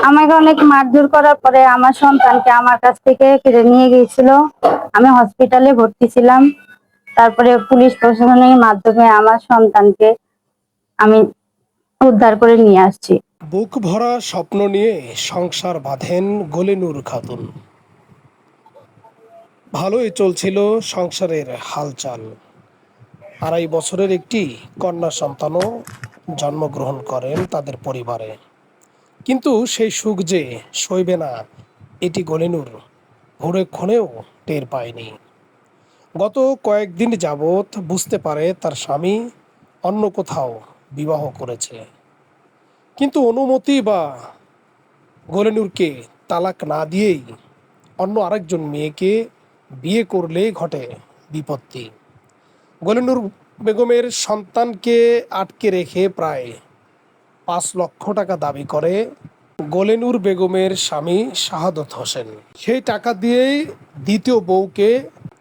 আমাকে অনেক মারধর করার পরে আমার সন্তানকে আমার কাছ থেকে কেড়ে নিয়ে গিয়েছিল। আমি হসপিটালে ভর্তি ছিলাম। তারপরে পুলিশ প্রশাসনের মাধ্যমে আমার সন্তানকে আমি উদ্ধার করে নিয়ে আসছি। বুক ভরা স্বপ্ন নিয়ে সংসার বাঁধেন গলিনুর খাতুন। ভালোই চলছিল সংসারের হালচাল। 2.5 বছরের একটি কন্যা সন্তানও জন্মগ্রহণ করেন তাদের পরিবারে। কিন্তু সেই সুখ যে সইবে না, এটি গলিনুর ভোরে টের পায়নি। গত কয়েকদিন যাবৎ বুঝতে পারে তার স্বামী অন্য কোথাও বিবাহ করেছে, কিন্তু অনুমতি বা গলিনুরকে তালাক না দিয়েই অন্য আরেকজন মেয়েকে বিয়ে করলেই ঘটে বিপত্তি। গলিনুর বেগমের সন্তানকে আটকে রেখে প্রায় 5 লক্ষ টাকা দাবি করে গলিনুর বেগমের স্বামী শাহাদত হোসেন। সেই টাকা দিয়েই দ্বিতীয় বউকে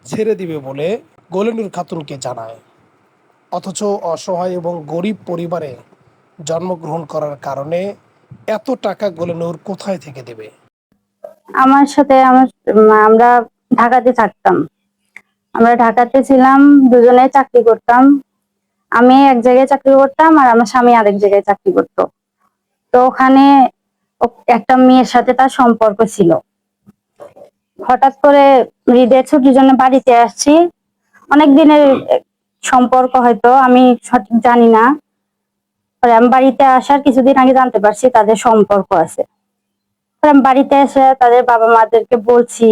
ছেড়ে দিবে বলে গলিনুর খাতুনকে জানায়। অথচ অসহায় এবং গরিব পরিবারে জন্মগ্রহণ করার কারণে এত টাকা গলিনুর কোথায় থেকে দেবে? আমার সাথে আমরা ঢাকাতে থাকতাম। আমরা ঢাকাতে ছিলাম, দুজনে চাকরি করতাম। আমি এক জায়গায় চাকরি করতাম আর আমার স্বামী আরেক জায়গায় চাকরি করতো। তো ওখানে একটা মেয়ের সাথে তার সম্পর্ক ছিল। হঠাৎ করে ঈদের ছুটির জন্য বাড়িতে আসছি। অনেক দিনের সম্পর্ক, হয়তো আমি সঠিক জানি না। পরে আমি বাড়িতে আসার কিছুদিন আগে জানতে পারছি তাদের সম্পর্ক আছে। পরে আমি বাড়িতে এসে তাদের বাবা মাদেরকে বলছি,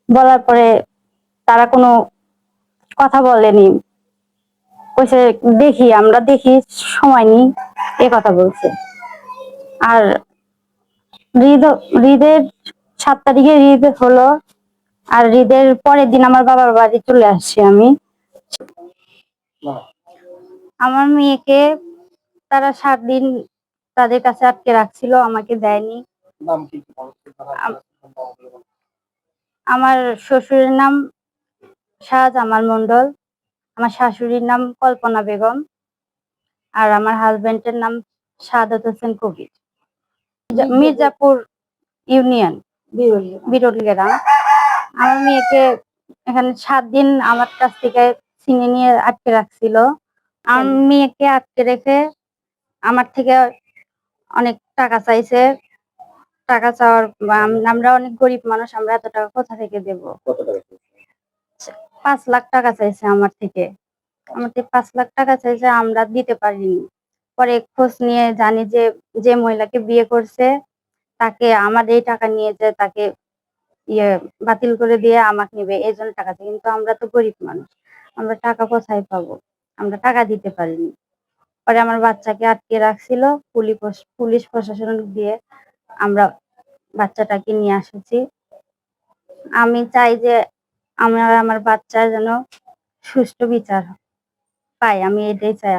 বলার পরে তারা কোনো কথা বলেনি। কইছে আমরা দেখি, সময় নেই, এ কথা বলছে। আর ঈদের 7 তারিখে ঈদ হলো, আর ঈদের পরের দিন আমার বাবার বাড়ি চলে আসছি আমি। আমার মেয়েকে তারা 7 দিন তাদের কাছে আটকে রাখছিল, আমাকে দেয়নি। আম- আমার শ্বশুরের নাম শাহজামাল মন্ডল, আমার শাশুড়ির নাম কল্পনা বেগম, আর আমার হাজবেন্ডের নাম সাদত হোসেন কবির। মির্জাপুর ইউনিয়ন, বিরল গ্রাম। আমার মেয়েকে এখানে 7 দিন আমার কাছ থেকে ছিনিয়ে নিয়ে আটকে রাখছিল। আমার মেয়েকে আটকে রেখে আমার থেকে অনেক টাকা চাইছে। টাকা চাওয়ার আমরা অনেক গরিব মানুষ, আমরা এত টাকা কোথা থেকে দেব? 5 লাখ টাকা চাইছে আমার থেকে। 5 লাখ টাকা চাইছে, আমরা দিতে পারিনি। পরে খোঁজ নিয়ে জানি যে যে মহিলাকে বিয়ে করছে তাকে আমার এই টাকা নিয়ে যে তাকে ইয়ে বাতিল করে দিয়ে আমাকে নিবে, এই জন্য টাকা চাই। কিন্তু আমরা তো গরিব মানুষ, আমরা টাকা কোথায় পাবো? আমরা টাকা দিতে পারিনি। পরে আমার বাচ্চাকে আটকে রাখছিল। পুলিশ প্রশাসন দিয়ে আমরা বাচ্চাটাকে নিয়ে এসেছি। আমি চাই যে আমার বাচ্চা যেন সুষ্ঠু বিচার পাই, আমি এটাই চাই।